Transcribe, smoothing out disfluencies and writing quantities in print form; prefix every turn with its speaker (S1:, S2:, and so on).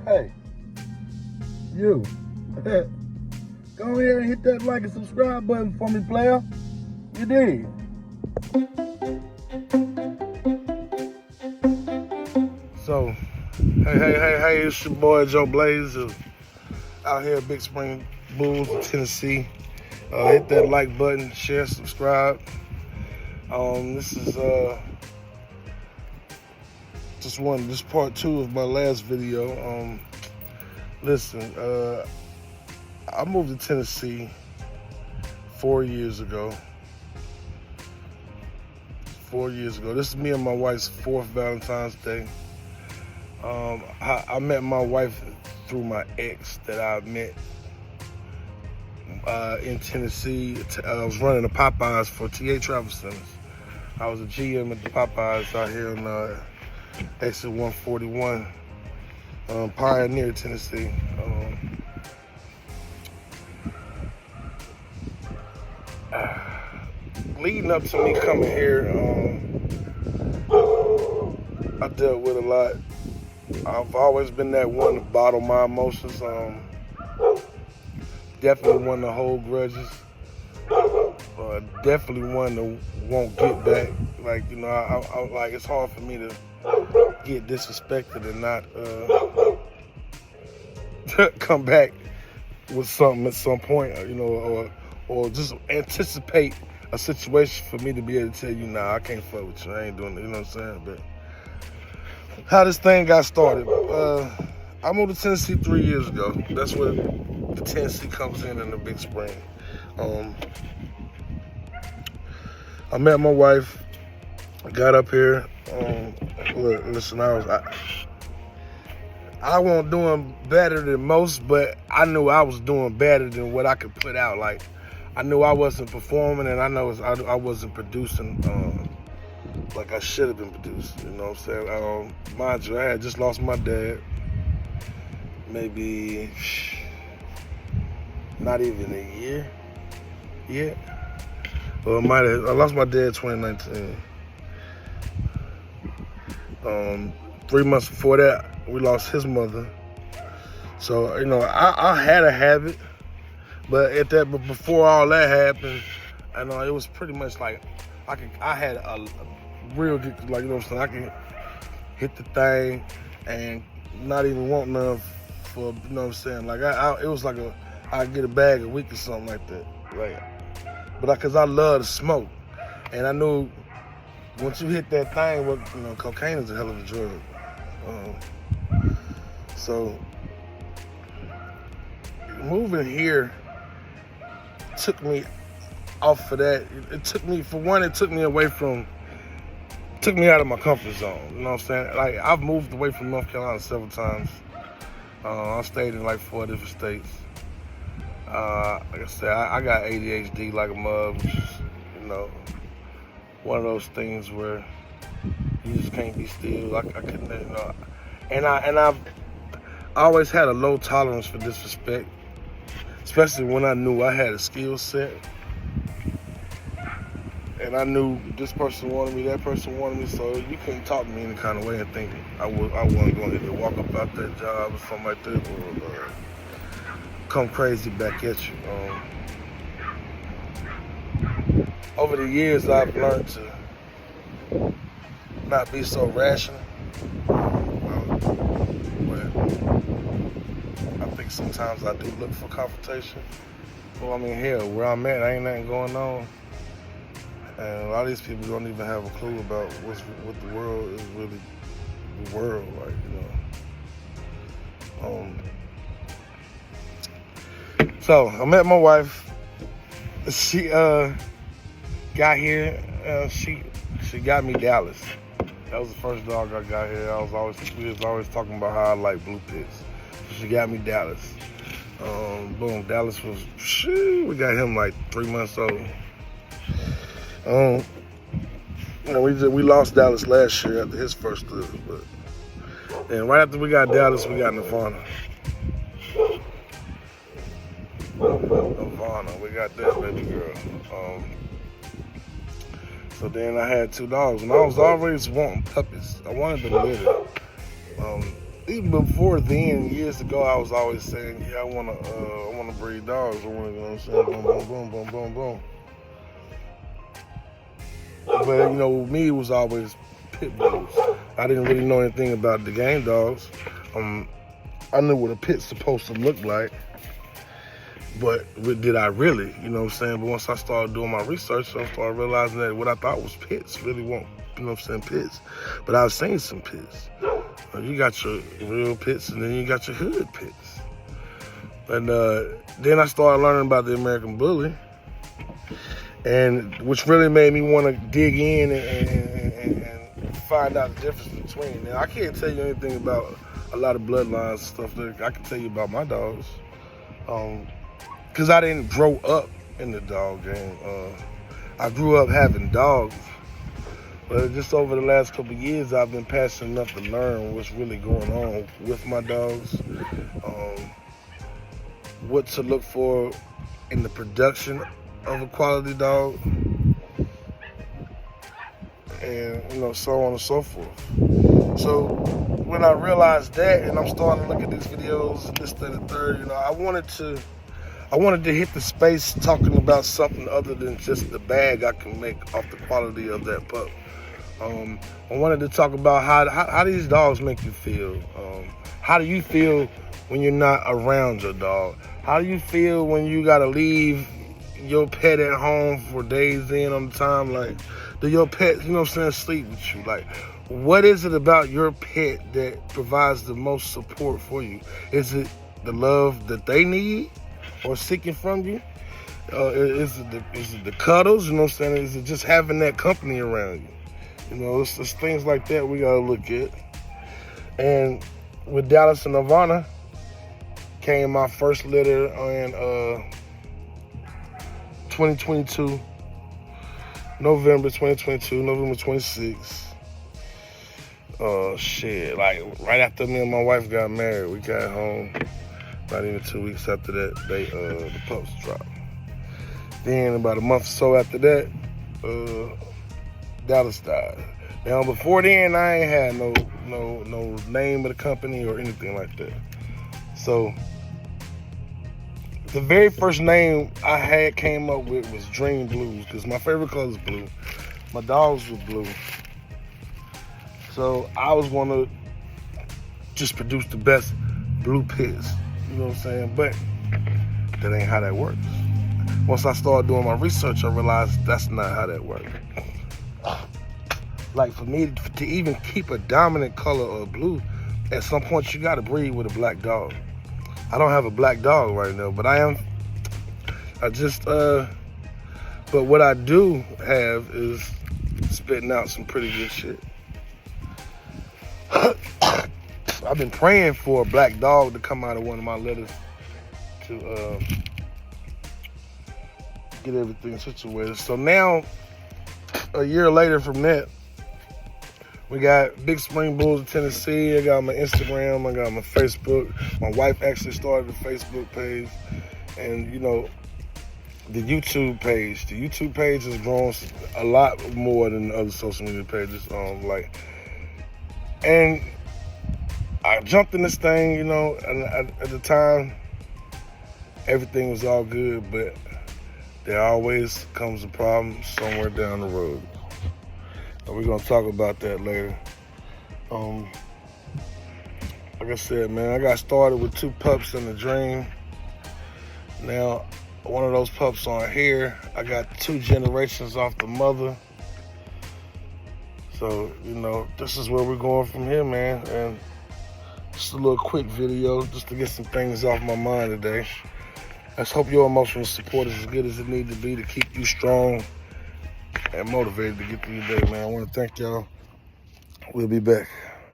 S1: Hey, you. Go ahead and hit that like and subscribe button for me, player. You did. So, hey, it's your boy Joe Blaze out here at Big Spring Bulls, Tennessee. Hit that like button, share, subscribe. This is this part 2 of my last video. Listen, I moved to Tennessee 4 years ago. 4 years ago. This is me and my wife's 4th Valentine's Day. I met my wife through my ex that I met in Tennessee. I was running the Popeyes for TA Travel Centers. I was a GM at the Popeyes out here in exit 141, Pioneer, Tennessee. Leading up to me coming here, I dealt with a lot. I've always been that one to bottle my emotions. Definitely one to hold grudges. Definitely one to won't get back. Like, you know, I like, it's hard for me to get disrespected and not come back with something at some point, you know, or just anticipate a situation for me to be able to tell you, nah, I can't fuck with you. I ain't doing it. You know what I'm saying? But how this thing got started. I moved to Tennessee 3 years ago. That's where the Tennessee comes in the Big Spring. I met my wife. I got up here. Look, listen, I wasn't doing better than most, but I knew I was doing better than what I could put out. Like, I knew I wasn't performing, and I know I wasn't producing like I should have been producing. You know what I'm saying? Mind you, I had just lost my dad. Maybe not even a year yet. Well, I lost my dad in 2019. 3 months before that, we lost his mother. So, you know, I had a habit, but before all that happened, I know it was pretty much like I had a real, like, you know what I'm saying, I can hit the thing and not even want none for, you know what I'm saying, like it was like I'd get a bag a week or something like that, like, but cause I love to smoke, and I knew once you hit that thing, you know, cocaine is a hell of a drug. So moving here took me off of that. It took me out of my comfort zone. You know what I'm saying? Like, I've moved away from North Carolina several times. I stayed in like 4 different states. Like I said, I got ADHD like a mug, which is, you know, one of those things where you just can't be still. I couldn't, you know. And I've always had a low tolerance for disrespect, especially when I knew I had a skill set. And I knew this person wanted me, that person wanted me, so you couldn't talk to me any kind of way and think I wasn't going to walk up out that job or something like that, or come crazy back at you. Over the years, I've learned to not be so rational. But I think sometimes I do look for confrontation. Well, I mean, hell, where I'm at, ain't nothing going on. And a lot of these people don't even have a clue about what the world is really, the world, like, you know. So I met my wife. She got here. She got me Dallas. That was the first dog I got here. We was always talking about how I like blue pits. So she got me Dallas. Boom, Dallas was, we got him like 3 months old. You know, we lost Dallas last year after his first live, but then right after we got Dallas, we got Nirvana. We got that baby girl. So then I had 2 dogs, and I was always wanting puppies. I wanted them little. even before then, years ago, I was always saying, yeah, I wanna breed dogs. I wanna, you know what I'm saying? Boom, boom, boom, boom, boom, boom. But, you know, with me, it was always pit bulls. I didn't really know anything about the game dogs. I knew what a pit's supposed to look like, but did I really? You know what I'm saying? But once I started doing my research, I started realizing that what I thought was pits really weren't, you know what I'm saying, pits. But I've seen some pits. You got your real pits, and then you got your hood pits. And then I started learning about the American Bully, and which really made me want to dig in and find out the difference between. Now, I can't tell you anything about a lot of bloodlines and stuff. That I can tell you about my dogs, because I didn't grow up in the dog game. I grew up having dogs, but just over the last couple of years, I've been passionate enough to learn what's really going on with my dogs, what to look for in the production of a quality dog, and, you know, so on and so forth. So when I realized that, and I'm starting to look at these videos, this, that, and the third, you know, I wanted to hit the space talking about something other than just the bag I can make off the quality of that pup. I wanted to talk about how these dogs make you feel. How do you feel when you're not around your dog? How do you feel when you gotta leave your pet at home for days in on the time? Like, do your pet, you know what I'm saying, sleep with you? Like, what is it about your pet that provides the most support for you? Is it the love that they need or seeking from you? Is it the cuddles, you know what I'm saying? Is it just having that company around you? You know, it's things like that we gotta look at. And with Dallas and Nirvana came my first litter in 2022, November 26th. Shit, like right after me and my wife got married, we got home. Not even 2 weeks after that, the pups dropped. Then about a month or so after that, Dallas died. Now before then, I ain't had no name of the company or anything like that. So the very first name I had came up with was Dream Blues, because my favorite color is blue. My dogs were blue. So I was gonna just produce the best blue pits. You know what I'm saying? But that ain't how that works. Once I started doing my research, I realized that's not how that works. Like, for me to even keep a dominant color of blue, at some point you gotta breed with a black dog. I don't have a black dog right now, but but what I do have is spitting out some pretty good shit. I've been praying for a black dog to come out of one of my litters to get everything situated. So now, a year later from that, we got Big Spring Bulls of Tennessee. I got my Instagram, I got my Facebook. My wife actually started a Facebook page, and, you know, the YouTube page. The YouTube page has grown a lot more than the other social media pages. And I jumped in this thing, you know, and at the time, everything was all good, but there always comes a problem somewhere down the road. And we're gonna talk about that later. Like I said, man, I got started with 2 pups in the dream. Now, one of those pups on here, I got 2 generations off the mother. So, you know, this is where we're going from here, man. And just a little quick video just to get some things off my mind today. Let's hope your emotional support is as good as it needs to be to keep you strong and motivated to get through your day, man. I want to thank y'all. We'll be back.